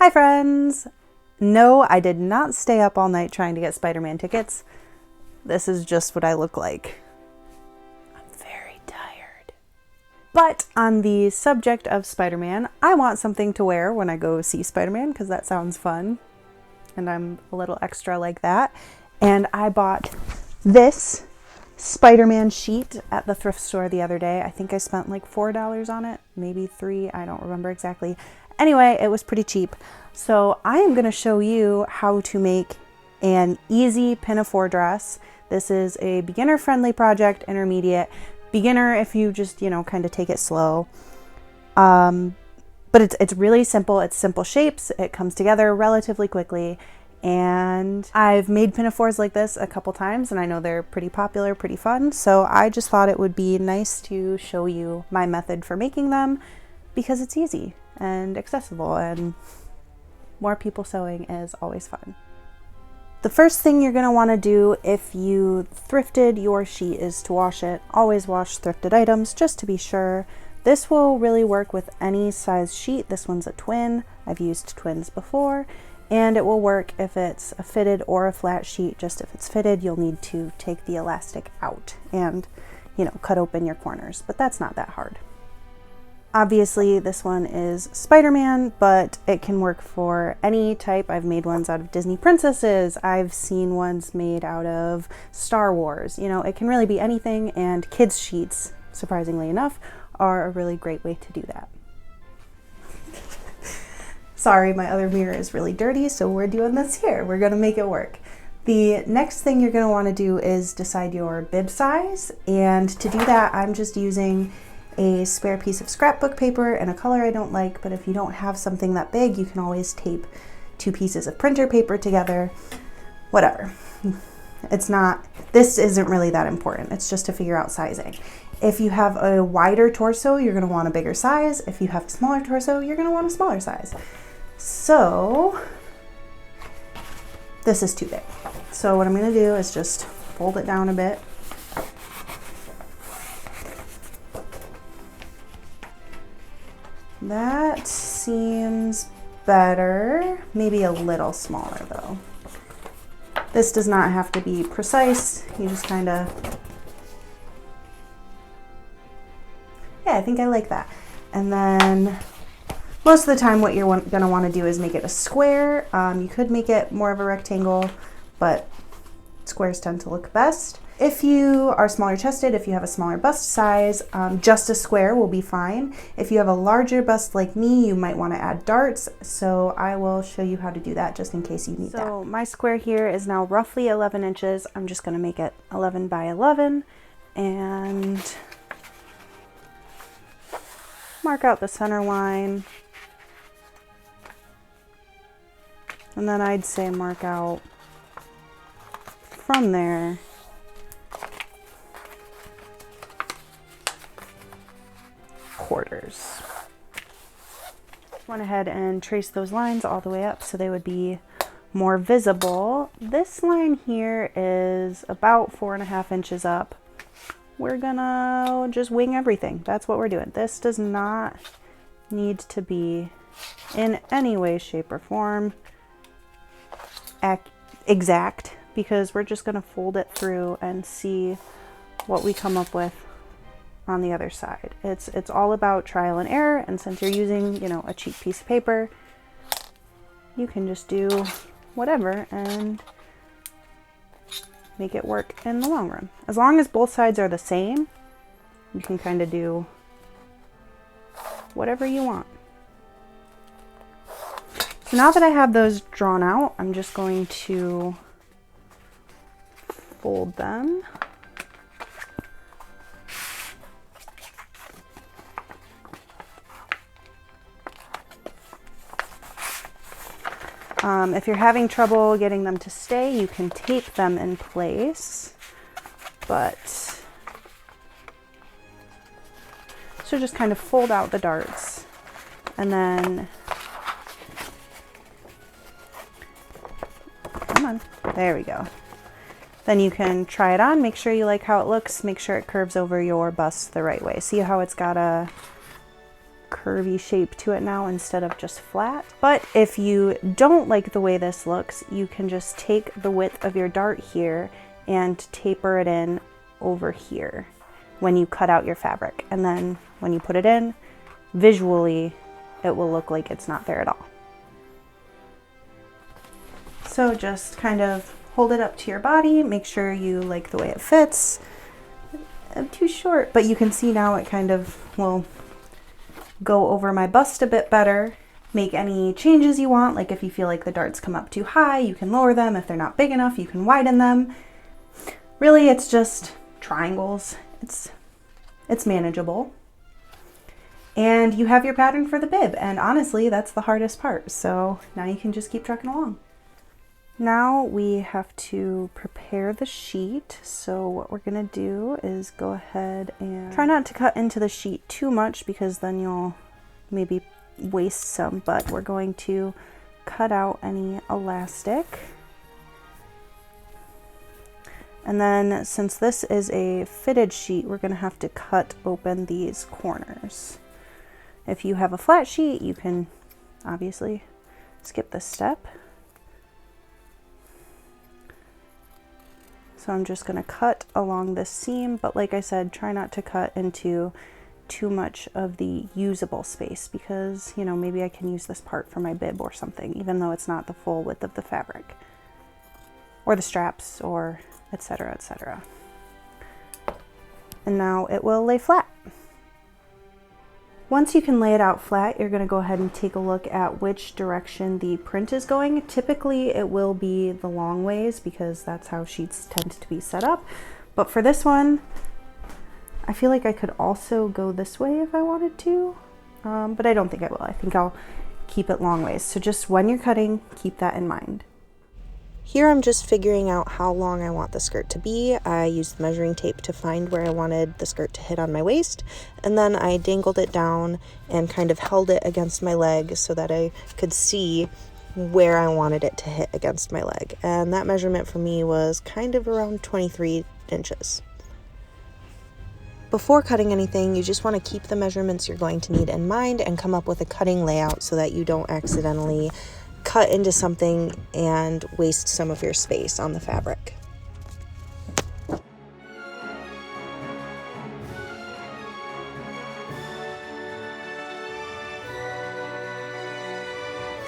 Hi friends! No, I did not stay up all night trying to get Spider-Man tickets. This is just what I look like. I'm very tired. But on the subject of Spider-Man, I want something to wear when I go see Spider-Man because that sounds fun. And I'm a little extra like that. And I bought this Spider-Man sheet at the thrift store the other day. I think I spent like $4 on it, maybe $3, I don't remember exactly. Anyway, it was pretty cheap. So I am going to show you how to make an easy Pinafore dress. This is a beginner-friendly project, intermediate. Beginner if you just, kind of take it slow. But it's really simple. It's simple shapes. It comes together relatively quickly. And I've made pinafores like this a couple times, and I know they're pretty popular, pretty fun. So I just thought it would be nice to show you my method for making them because it's easy and accessible, and more people sewing is always fun. The first thing you're going to want to do if you thrifted your sheet is to wash it. Always wash thrifted items just to be sure. This will really work with any size sheet. This one's a twin. I've used twins before. And it will work if it's a fitted or a flat sheet. Just if it's fitted, you'll need to take the elastic out and, cut open your corners. But that's not that hard. Obviously, this one is Spider-Man, but it can work for any type. I've made ones out of Disney princesses. I've seen ones made out of Star Wars. It can really be anything, and kids' sheets, surprisingly enough, are a really great way to do that. Sorry, my other mirror is really dirty, so we're doing this here. We're gonna make it work. The next thing you're gonna wanna do is decide your bib size, and to do that, I'm just using a spare piece of scrapbook paper and a color I don't like, but if you don't have something that big, you can always tape 2 pieces of printer paper together, whatever. This isn't really that important. It's just to figure out sizing. If you have a wider torso, you're gonna want a bigger size. If you have a smaller torso, you're gonna want a smaller size. So this is too big. So what I'm gonna do is just fold it down a bit. That seems better. Maybe a little smaller though. This does not have to be precise. You just kind of, yeah, I think I like that. And then most of the time what you're gonna wanna do is make it a square. You could make it more of a rectangle, but squares tend to look best. If you are smaller chested, if you have a smaller bust size, just a square will be fine. If you have a larger bust like me, you might want to add darts. So I will show you how to do that just in case you need that. So my square here is now roughly 11 inches. I'm just going to make it 11 by 11 and mark out the center line. And then I'd say mark out from there quarters. Went ahead and traced those lines all the way up so they would be more visible. This line here is about 4.5 inches up. We're gonna just wing everything. That's what we're doing. This does not need to be in any way, shape, or form exact, because we're just gonna fold it through and see what we come up with on the other side. It's all about trial and error, and since you're using, a cheap piece of paper, you can just do whatever and make it work in the long run. As long as both sides are the same, you can kind of do whatever you want. So now that I have those drawn out, I'm just going to fold them. If you're having trouble getting them to stay, you can tape them in place, but so just kind of fold out the darts and then, come on, there we go. Then you can try it on, make sure you like how it looks, make sure it curves over your bust the right way. See how it's got a curvy shape to it now instead of just flat. But if you don't like the way this looks, you can just take the width of your dart here and taper it in over here when you cut out your fabric. And then when you put it in, visually, it will look like it's not there at all. So just kind of hold it up to your body, make sure you like the way it fits. I'm too short, but you can see now it kind of will go over my bust a bit better. Make any changes you want, like if you feel like the darts come up too high, you can lower them. If they're not big enough, you can widen them. Really, it's just triangles. It's manageable. And you have your pattern for the bib, and honestly, that's the hardest part. So now you can just keep trucking along. Now we have to prepare the sheet. So what we're gonna do is go ahead and try not to cut into the sheet too much because then you'll maybe waste some, but we're going to cut out any elastic. And then since this is a fitted sheet, we're gonna have to cut open these corners. If you have a flat sheet, you can obviously skip this step. So I'm just gonna cut along this seam, but like I said, try not to cut into too much of the usable space because, you know, maybe I can use this part for my bib or something, even though it's not the full width of the fabric or the straps or etc., etc. And now it will lay flat. Once you can lay it out flat, you're going to go ahead and take a look at which direction the print is going. Typically, it will be the long ways because that's how sheets tend to be set up. But for this one, I feel like I could also go this way if I wanted to, but I don't think I will. I think I'll keep it long ways. So just when you're cutting, keep that in mind. Here I'm just figuring out how long I want the skirt to be. I used the measuring tape to find where I wanted the skirt to hit on my waist, and then I dangled it down and kind of held it against my leg so that I could see where I wanted it to hit against my leg. And that measurement for me was kind of around 23 inches. Before cutting anything, you just want to keep the measurements you're going to need in mind and come up with a cutting layout so that you don't accidentally cut into something and waste some of your space on the fabric.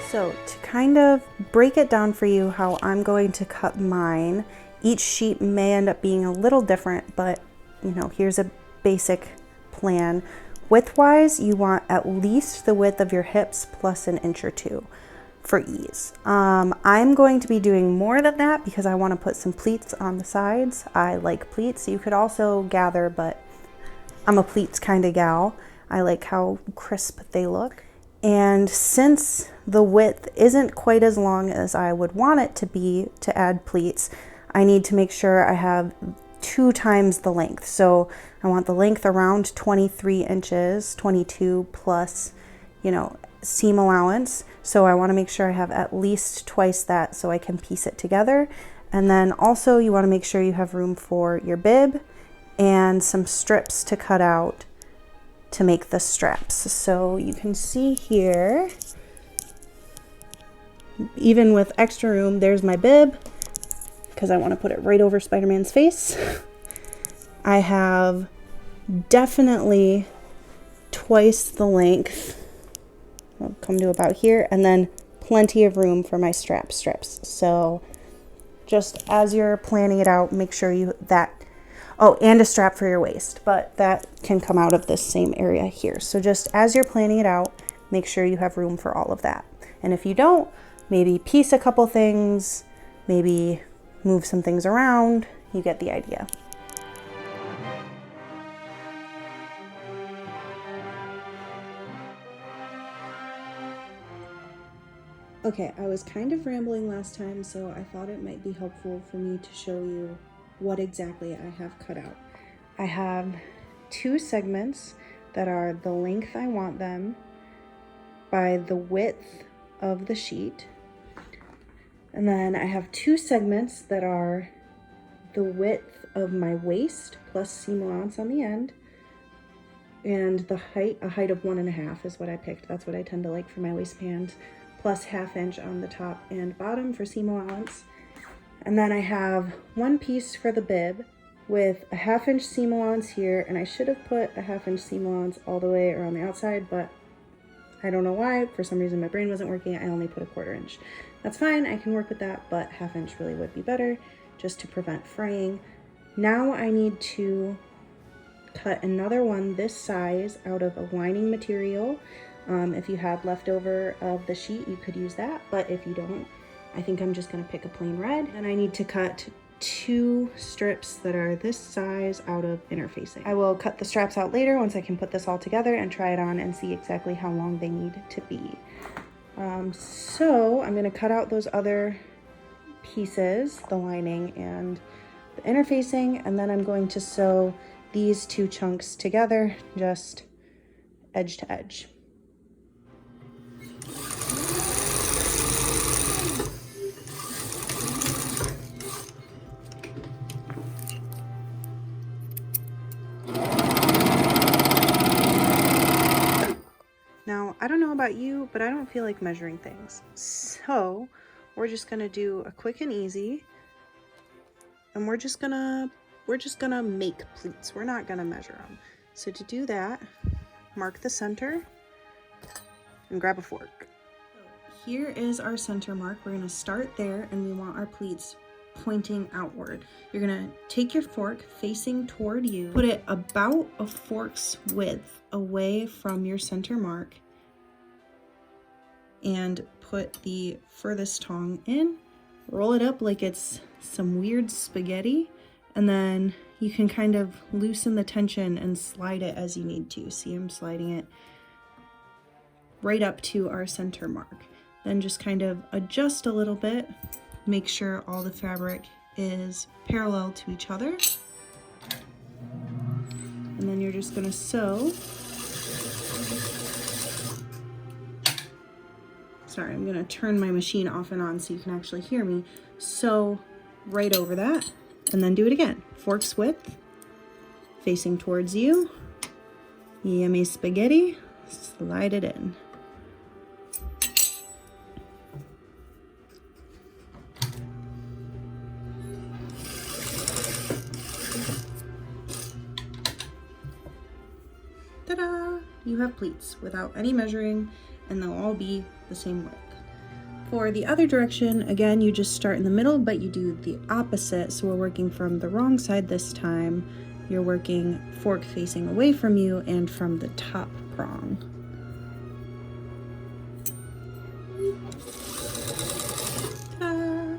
So to kind of break it down for you how I'm going to cut mine, each sheet may end up being a little different, but you know, here's a basic plan. Width-wise, you want at least the width of your hips plus an inch or two for ease. I'm going to be doing more than that because I want to put some pleats on the sides. I like pleats. You could also gather, but I'm a pleats kind of gal. I like how crisp they look. And since the width isn't quite as long as I would want it to be to add pleats, I need to make sure I have 2 times the length. So I want the length around 23 inches, 22 plus, you know, seam allowance. So I want to make sure I have at least twice that so I can piece it together. And then also you want to make sure you have room for your bib and some strips to cut out to make the straps. So you can see here, even with extra room, there's my bib because I want to put it right over Spider-Man's face. I have definitely twice the length. I'll come to about here, and then plenty of room for my strips. So just as you're planning it out, make sure and a strap for your waist, but that can come out of this same area here. So just as you're planning it out, make sure you have room for all of that. And if you don't, maybe piece a couple things, maybe move some things around. You get the idea. Okay, I was kind of rambling last time, so I thought it might be helpful for me to show you what exactly I have cut out. I have 2 segments that are the length I want them by the width of the sheet. And then I have 2 segments that are the width of my waist plus seam allowance on the end and the height, a height of 1.5 is what I picked. That's what I tend to like for my waistband, plus 1/2 inch on the top and bottom for seam allowance. And then I have one piece for the bib with a 1/2 inch seam allowance here, and I should have put a 1/2 inch seam allowance all the way around the outside, but I don't know why. For some reason my brain wasn't working. I only put a 1/4 inch. That's fine, I can work with that, but 1/2 inch really would be better just to prevent fraying. Now I need to cut another one this size out of a lining material. If you had leftover of the sheet, you could use that, but if you don't, I think I'm just gonna pick a plain red. Then I need to cut 2 strips that are this size out of interfacing. I will cut the straps out later once I can put this all together and try it on and see exactly how long they need to be. So I'm gonna cut out those other pieces, the lining and the interfacing, and then I'm going to sew these 2 chunks together, just edge to edge. Now, I don't know about you, but I don't feel like measuring things. So we're just gonna do a quick and easy, and we're just gonna make pleats. We're not gonna measure them. So to do that, mark the center and grab a fork. Here is our center mark. We're gonna start there, and we want our pleats pointing outward. You're gonna take your fork facing toward you, put it about a fork's width away from your center mark, and put the furthest tong in, roll it up like it's some weird spaghetti, and then you can kind of loosen the tension and slide it as you need to. See, I'm sliding it right up to our center mark. Then just kind of adjust a little bit, make sure all the fabric is parallel to each other. And then you're just gonna sew. Sorry, I'm gonna turn my machine off and on so you can actually hear me. Sew right over that, and then do it again. Fork's width, facing towards you. Yummy spaghetti, slide it in. Ta-da! You have pleats without any measuring, and they'll all be the same width. For the other direction, again, you just start in the middle, but you do the opposite. So we're working from the wrong side this time. You're working fork facing away from you and from the top prong. Ta-da!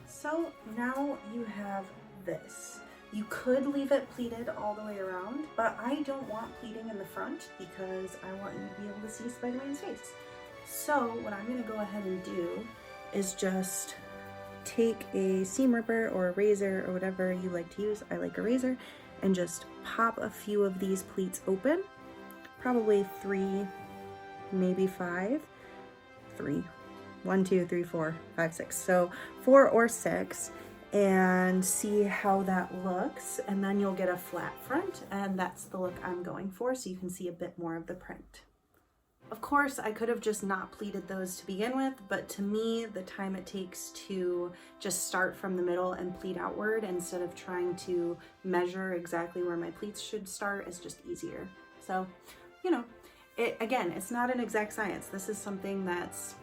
So now you have this. You could leave it pleated all the way around, but I don't want pleating in the front because I want you to be able to see Spider-Man's face. So what I'm gonna go ahead and do is just take a seam ripper or a razor or whatever you like to use, I like a razor, and just pop a few of these pleats open, probably 3, maybe 5, 3, 1, 2, 3, 4, 5, 6, so 4 or 6, and see how that looks, and then you'll get a flat front, and that's the look I'm going for, so you can see a bit more of the print. Of course, I could have just not pleated those to begin with, but to me, the time it takes to just start from the middle and pleat outward instead of trying to measure exactly where my pleats should start is just easier. So, you know, again, it's not an exact science. This is something that's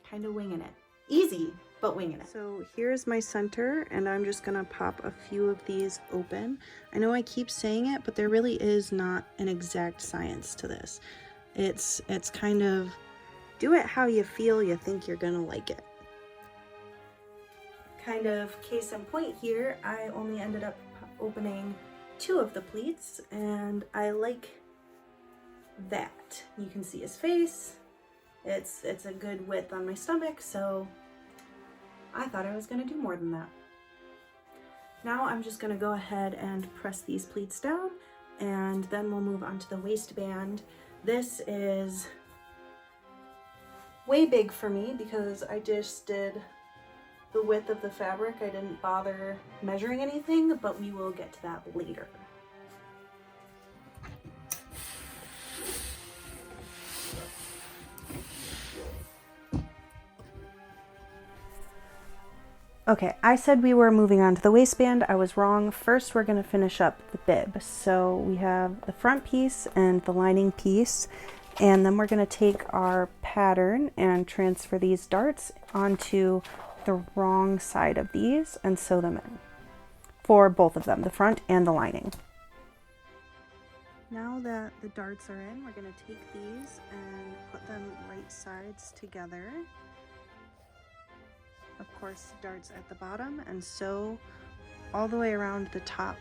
kind of winging it. Easy, but winging it. So here's my center, and I'm just gonna pop a few of these open. I know I keep saying it, but there really is not an exact science to this. It's kind of do it how you feel you think you're gonna like it. Kind of case in point here, I only ended up opening 2 of the pleats, and I like that. You can see his face. It's a good width on my stomach, so I thought I was gonna do more than that. Now I'm just gonna go ahead and press these pleats down, and then we'll move on to the waistband. This is way big for me because I just did the width of the fabric. I didn't bother measuring anything, but we will get to that later. Okay, I said we were moving on to the waistband. I was wrong. First, we're going to finish up the bib. So we have the front piece and the lining piece, and then we're going to take our pattern and transfer these darts onto the wrong side of these and sew them in for both of them, the front and the lining. Now that the darts are in, we're going to take these and put them right sides together. Of course, darts at the bottom, and sew all the way around the top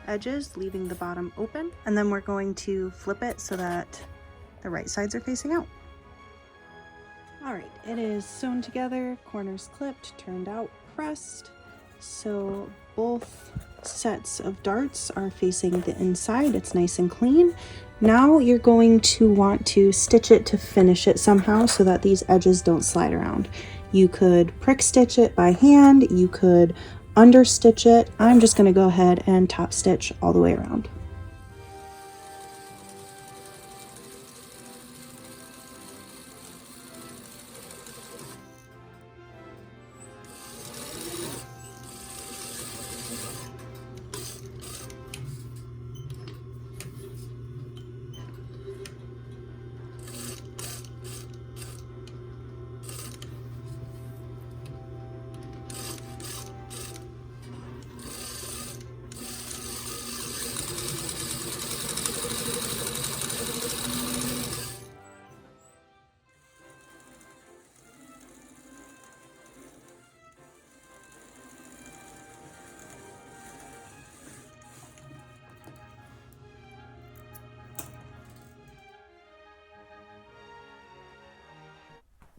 edges, leaving the bottom open. And then we're going to flip it so that the right sides are facing out. All right, it is sewn together, corners clipped, turned out, pressed. So both sets of darts are facing the inside. It's nice and clean. Now you're going to want to stitch it to finish it somehow so that these edges don't slide around. You could prick stitch it by hand, you could understitch it. I'm just going to go ahead and top stitch all the way around.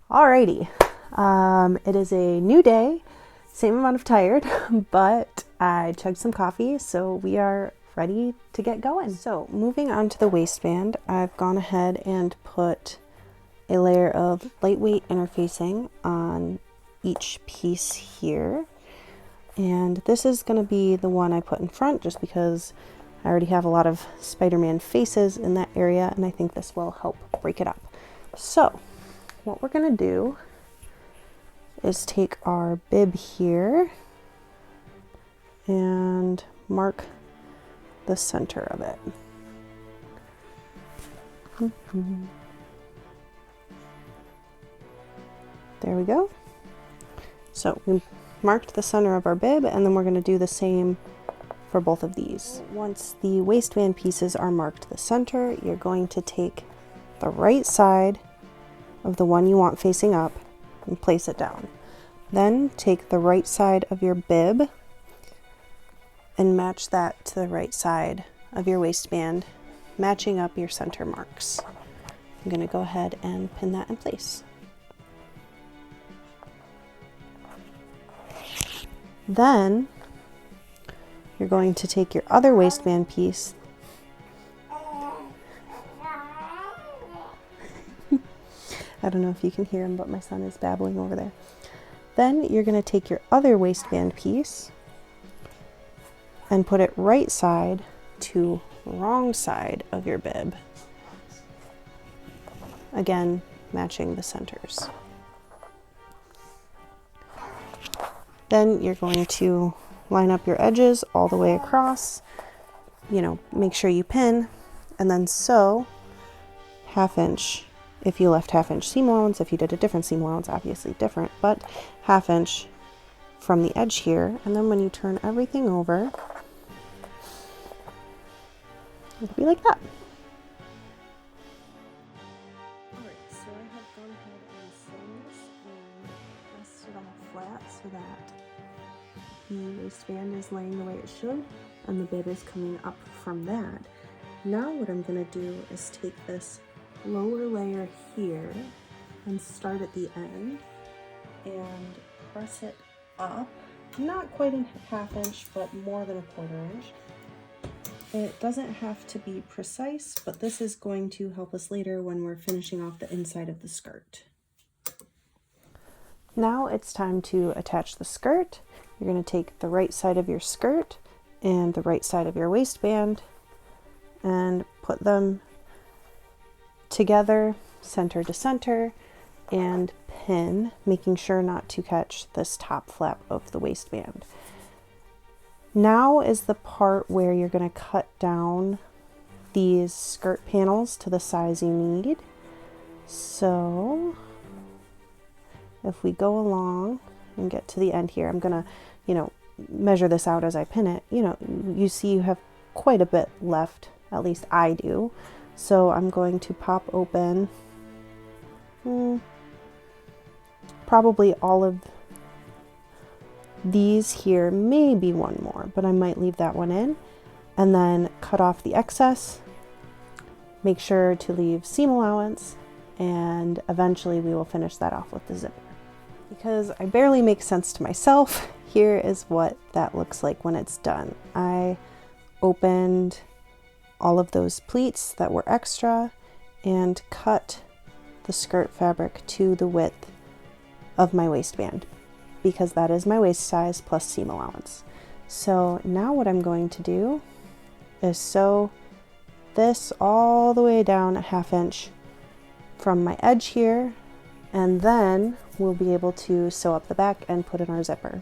Alrighty, it is a new day, same amount of tired, but I chugged some coffee, so we are ready to get going. So moving on to the waistband, I've gone ahead and put a layer of lightweight interfacing on each piece here. And this is going to be the one I put in front just because I already have a lot of Spider-Man faces in that area, and I think this will help break it up. So what we're going to do is take our bib here and mark the center of it. There we go. So we marked the center of our bib, and then we're going to do the same for both of these. Once the waistband pieces are marked the center, you're going to take the right side of the one you want facing up and place it down. Then take the right side of your bib and match that to the right side of your waistband, matching up your center marks. I'm going to go ahead and pin that in place. Then you're going to take your other waistband piece I don't know if you can hear him, but my son is babbling over there. Then you're going to take your other waistband piece and put it right side to wrong side of your bib. Again, matching the centers. Then you're going to line up your edges all the way across, make sure you pin, and then sew 1/2 inch. If you left 1/2 inch seam allowance, if you did a different seam allowance, obviously different, but 1/2 inch from the edge here. And then when you turn everything over, it'll be like that. Alright, so I have gone ahead and sewn this and pressed it all flat so that the waistband is laying the way it should and the bib is coming up from that. Now what I'm going to do is take this lower layer here and start at the end and press it up, not quite a 1/2 inch, but more than 1/4 inch. It doesn't have to be precise, but this is going to help us later when we're finishing off the inside of the skirt. Now it's time to attach the skirt. You're going to take the right side of your skirt and the right side of your waistband and put them together, center to center, and pin, making sure not to catch this top flap of the waistband. Now is the part where you're going to cut down these skirt panels to the size you need. So if we go along and get to the end here, I'm going to, measure this out as I pin it. You see you have quite a bit left, at least I do. So I'm going to pop open probably all of these here, maybe one more, but I might leave that one in, and then cut off the excess. Make sure to leave seam allowance, and eventually we will finish that off with the zipper. Because I barely make sense to myself, here is what that looks like when it's done. I opened all of those pleats that were extra and cut the skirt fabric to the width of my waistband, because that is my waist size plus seam allowance. So now what I'm going to do is sew this all the way down a 1/2 inch from my edge here, and then we'll be able to sew up the back and put in our zipper.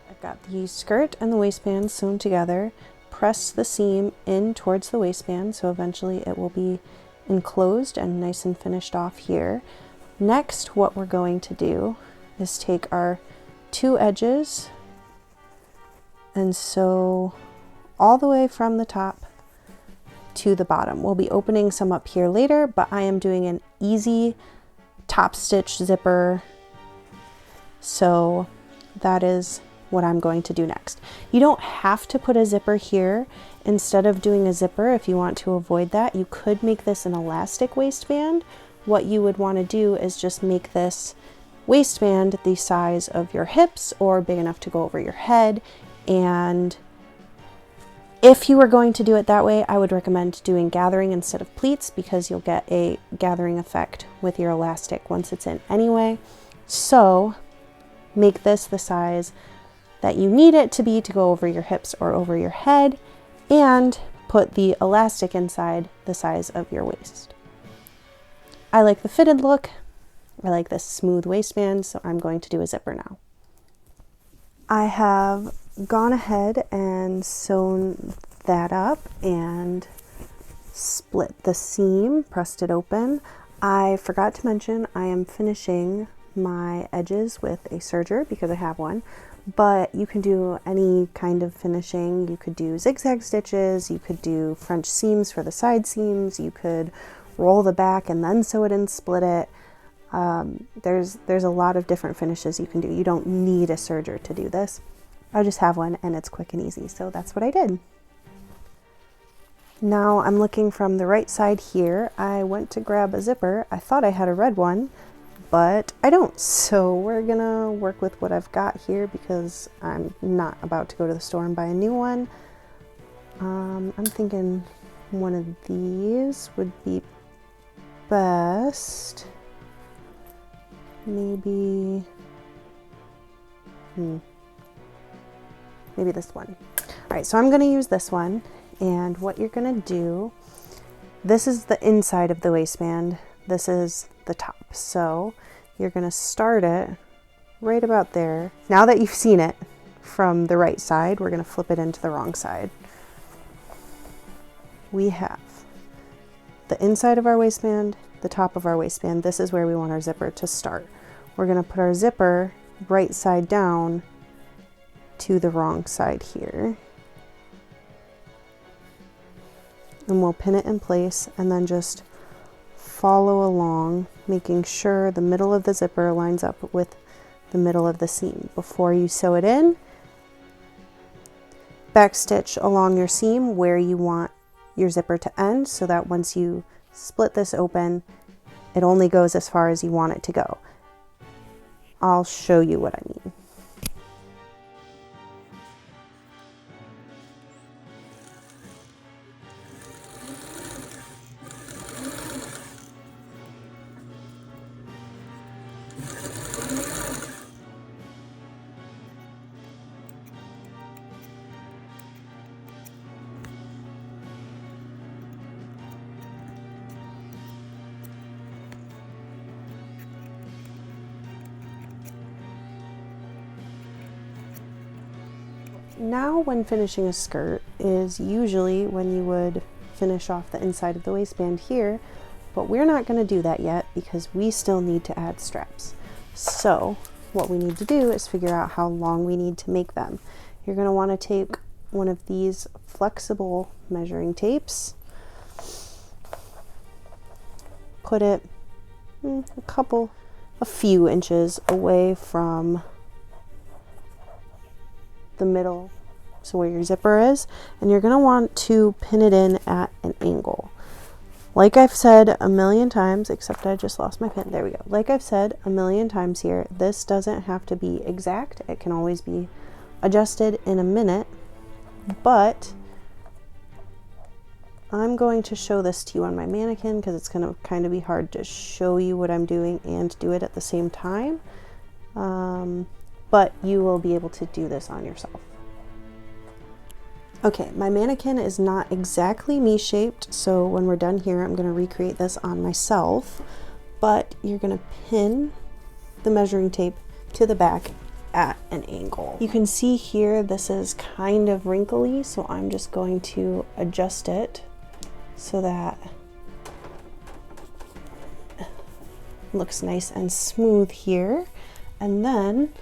I've got the skirt and the waistband sewn together, press the seam in towards the waistband so eventually it will be enclosed and nice and finished off here. Next, what we're going to do is take our 2 edges and sew all the way from the top to the bottom. We'll be opening some up here later, but I am doing an easy top stitch zipper, so that is what I'm going to do next. You don't have to put a zipper here. Instead of doing a zipper, if you want to avoid that, you could make this an elastic waistband. What you would want to do is just make this waistband the size of your hips or big enough to go over your head. And if you were going to do it that way, I would recommend doing gathering instead of pleats, because you'll get a gathering effect with your elastic once it's in anyway. So make this the size that you need it to be to go over your hips or over your head, and put the elastic inside the size of your waist. I like the fitted look. I like this smooth waistband, so I'm going to do a zipper now. I have gone ahead and sewn that up and split the seam, pressed it open. I forgot to mention I am finishing my edges with a serger because I have one, but you can do any kind of finishing. You could do zigzag stitches, you could do French seams for the side seams, you could roll the back and then sew it and split it. There's a lot of different finishes you can do. You don't need a serger to do this. I just have one and it's quick and easy, so that's what I did. Now I'm looking from the right side here. I went to grab a zipper. I thought I had a red one, but I don't. So we're gonna work with what I've got here because I'm not about to go to the store and buy a new one. I'm thinking one of these would be best. Maybe this one. All right, so I'm gonna use this one, and what you're gonna do, this is the inside of the waistband, this is the top. So you're gonna start it right about there. Now that you've seen it from the right side, we're gonna flip it into the wrong side. We have the inside of our waistband, the top of our waistband. This is where we want our zipper to start. We're gonna put our zipper right side down to the wrong side here. And we'll pin it in place and then just follow along, making sure the middle of the zipper lines up with the middle of the seam. Before you sew it in, backstitch along your seam where you want your zipper to end, so that once you split this open, it only goes as far as you want it to go. I'll show you what I mean. Now when finishing a skirt is usually when you would finish off the inside of the waistband here, but we're not going to do that yet because we still need to add straps. So what we need to do is figure out how long we need to make them. You're going to want to take one of these flexible measuring tapes, put it a few inches away from the middle, so where your zipper is, and you're going to want to pin it in at an angle. Like I've said a million times, except I just lost my pin. There we go. Like I've said a million times here, this doesn't have to be exact. It can always be adjusted in a minute, but I'm going to show this to you on my mannequin because it's going to kind of be hard to show you what I'm doing and do it at the same time. But you will be able to do this on yourself. Okay, my mannequin is not exactly me-shaped, so when we're done here, I'm going to recreate this on myself, but you're going to pin the measuring tape to the back at an angle. You can see here this is kind of wrinkly, so I'm just going to adjust it so that it looks nice and smooth here, and then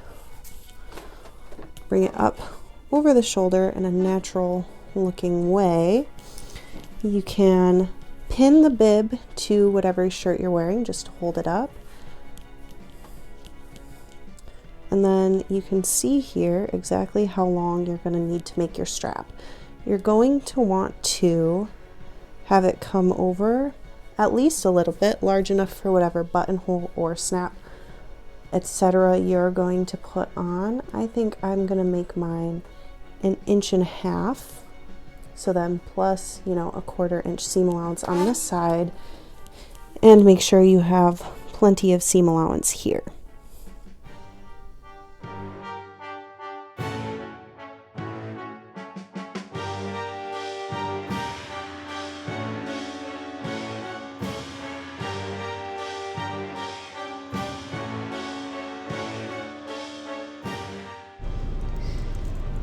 bring it up over the shoulder in a natural looking way. You can pin the bib to whatever shirt you're wearing, just hold it up. And then you can see here exactly how long you're going to need to make your strap. You're going to want to have it come over at least a little bit, large enough for whatever buttonhole or snap, etc. you're going to put on. I think I'm going to make mine 1.5 inches, so then plus, you know, a 1/4 inch seam allowance on this side, and make sure you have plenty of seam allowance here.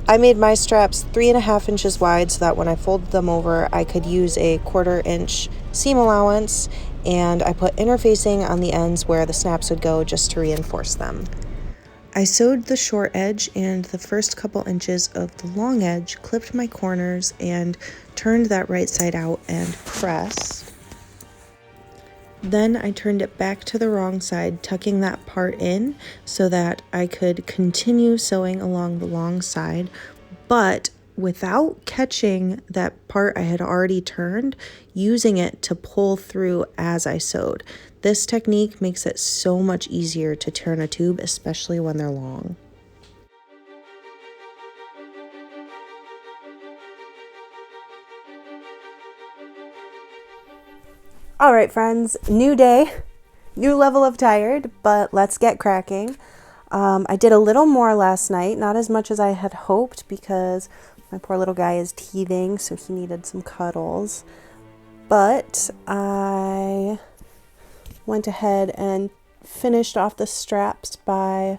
I made my straps 3.5 inches wide so that when I folded them over, I could use a 1/4 inch seam allowance, and I put interfacing on the ends where the snaps would go just to reinforce them. I sewed the short edge and the first couple inches of the long edge, clipped my corners, and turned that right side out and pressed. Then I turned it back to the wrong side, tucking that part in so that I could continue sewing along the long side, but without catching that part I had already turned, using it to pull through as I sewed. This technique makes it so much easier to turn a tube, especially when they're long. All right, friends, new day, new level of tired, but let's get cracking. I did a little more last night, not as much as I had hoped because my poor little guy is teething, so he needed some cuddles. But I went ahead and finished off the straps by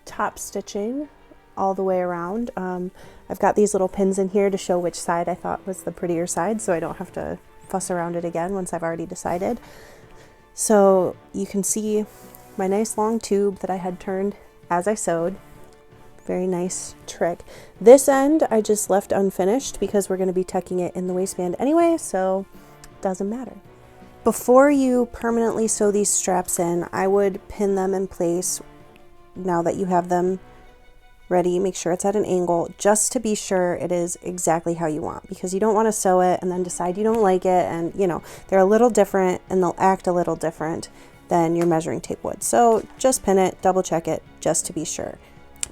top stitching all the way around. I've got these little pins in here to show which side I thought was the prettier side, so I don't have to fuss around it again once I've already decided. So you can see my nice long tube that I had turned as I sewed. Very nice trick. This end I just left unfinished because we're going to be tucking it in the waistband anyway, so it doesn't matter. Before you permanently sew these straps in, I would pin them in place now that you have them ready. Make sure it's at an angle just to be sure it is exactly how you want, because you don't want to sew it and then decide you don't like it, and you know, they're a little different and they'll act a little different than your measuring tape would. So just pin it, double check it just to be sure.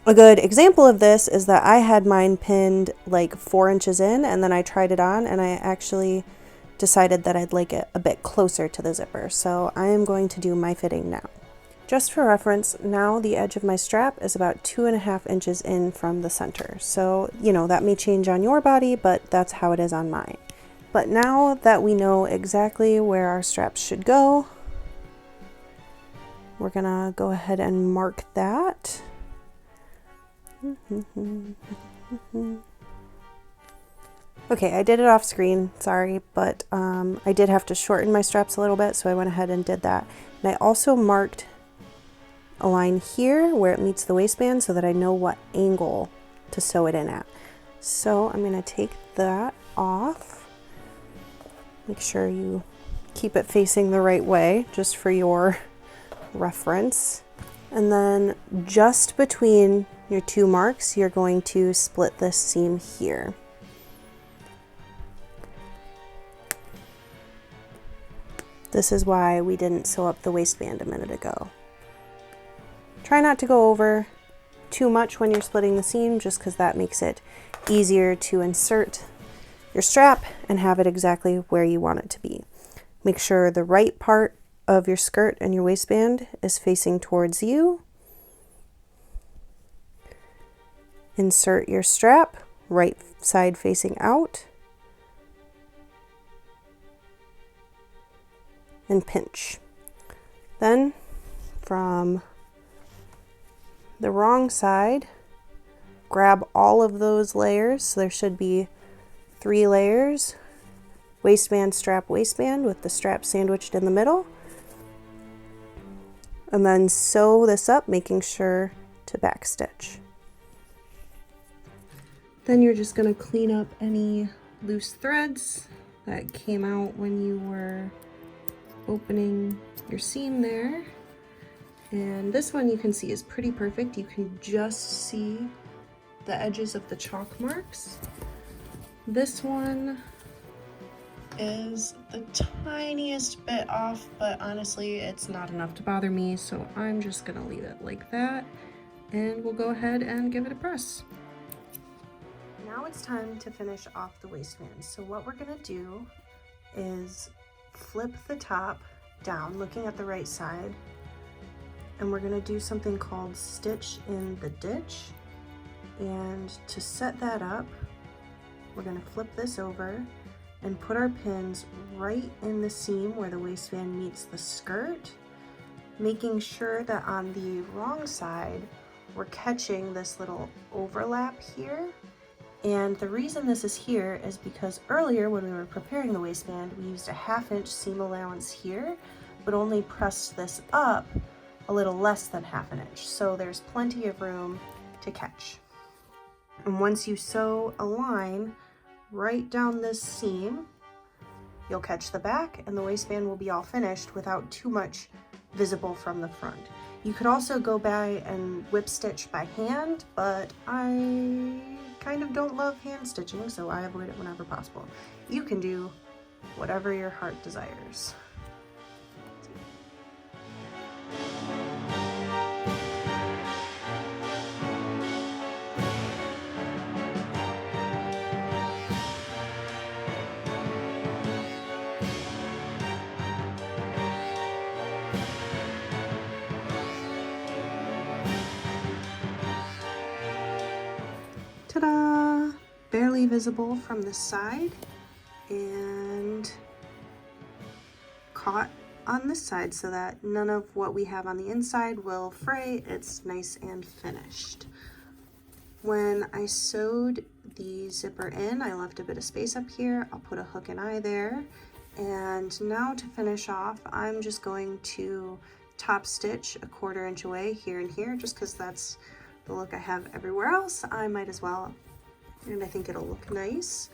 A good example of this is that I had mine pinned like 4 inches in, and then I tried it on and I actually decided that I'd like it a bit closer to the zipper. So I am going to do my fitting now. Just for reference, now the edge of my strap is about 2.5 inches in from the center. So, you know, that may change on your body, but that's how it is on mine. But now that we know exactly where our straps should go, we're gonna go ahead and mark that. Okay, I did it off screen, sorry, but I did have to shorten my straps a little bit, so I went ahead and did that. And I also marked a line here where it meets the waistband so that I know what angle to sew it in at. So I'm going to take that off. Make sure you keep it facing the right way, just for your reference. And then just between your two marks, you're going to split this seam here. This is why we didn't sew up the waistband a minute ago. Try not to go over too much when you're splitting the seam, just because that makes it easier to insert your strap and have it exactly where you want it to be. Make sure the right part of your skirt and your waistband is facing towards you. Insert your strap, right side facing out, and pinch. Then from the wrong side, grab all of those layers. So there should be 3 layers, waistband, strap, waistband, with the strap sandwiched in the middle. And then sew this up, making sure to backstitch. Then you're just going to clean up any loose threads that came out when you were opening your seam there. And this one you can see is pretty perfect. You can just see the edges of the chalk marks. This one is the tiniest bit off, but honestly it's not enough to bother me, so I'm just gonna leave it like that, and we'll go ahead and give it a press. Now it's time to finish off the waistband. So what we're gonna do is flip the top down, looking at the right side, and we're going to do something called stitch in the ditch. And to set that up, we're going to flip this over and put our pins right in the seam where the waistband meets the skirt, making sure that on the wrong side we're catching this little overlap here. And the reason this is here is because earlier when we were preparing the waistband, we used a 1/2 inch seam allowance here, but only pressed this up a little less than 1/2 inch. So there's plenty of room to catch. And once you sew a line right down this seam, you'll catch the back and the waistband will be all finished without too much visible from the front. You could also go by and whip stitch by hand, but I kind of don't love hand stitching, so I avoid it whenever possible. You can do whatever your heart desires. Ta-da! Barely visible from the side and caught on this side so that none of what we have on the inside will fray. It's nice and finished. When I sewed the zipper in, I left a bit of space up here. I'll put a hook and eye there. And now to finish off, I'm just going to top stitch 1/4 inch away here and here, just because that's the look I have everywhere else. I might as well, and I think it'll look nice.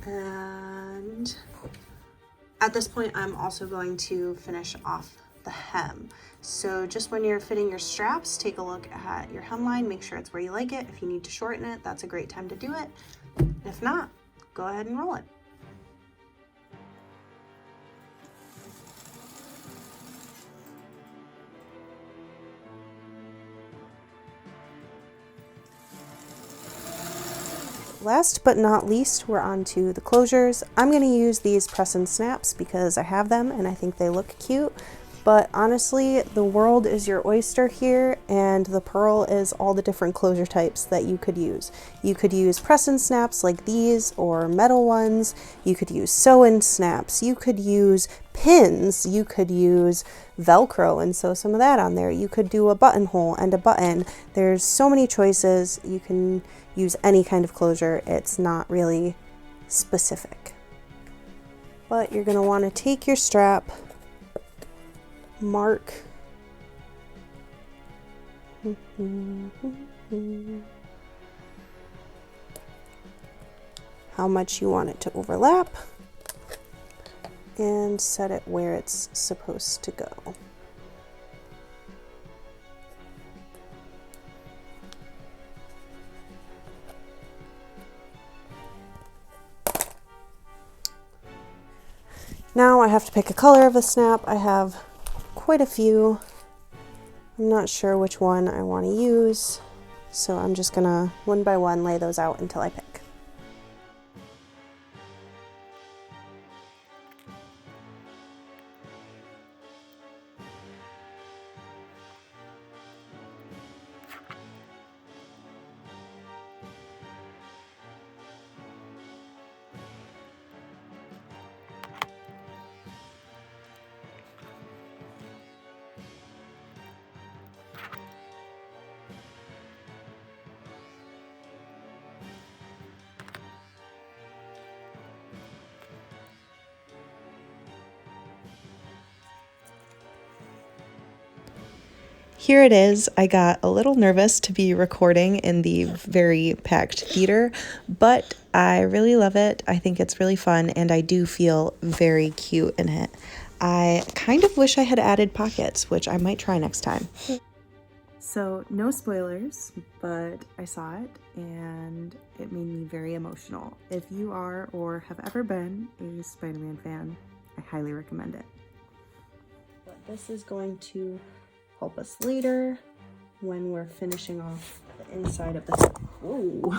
And at this point, I'm also going to finish off the hem. So just when you're fitting your straps, take a look at your hemline, make sure it's where you like it. If you need to shorten it, that's a great time to do it. If not, go ahead and roll it. Last but not least, we're on to the closures. I'm going to use these press and snaps because I have them and I think they look cute, But honestly, the world is your oyster here, and the pearl is all the different closure types that you could use. You could use press and snaps like these, or metal ones. You could use sew and snaps. You could use pins. You could use Velcro and sew some of that on there. You could do a buttonhole and a button. There's so many choices. You can use any kind of closure. It's not really specific. But you're going to want to take your strap, mark how much you want it to overlap, and set it where it's supposed to go. Now I have to pick a color of the snap. I have quite a few. I'm not sure which one I want to use, so I'm just gonna one by one lay those out until I pick. Here it is. I got a little nervous to be recording in the very packed theater, but I really love it. I think it's really fun, and I do feel very cute in it. I kind of wish I had added pockets, which I might try next time. So no spoilers, but I saw it and it made me very emotional. If you are or have ever been a Spider-Man fan, I highly recommend it. But this is going to help us later when we're finishing off the inside of the... Whoa!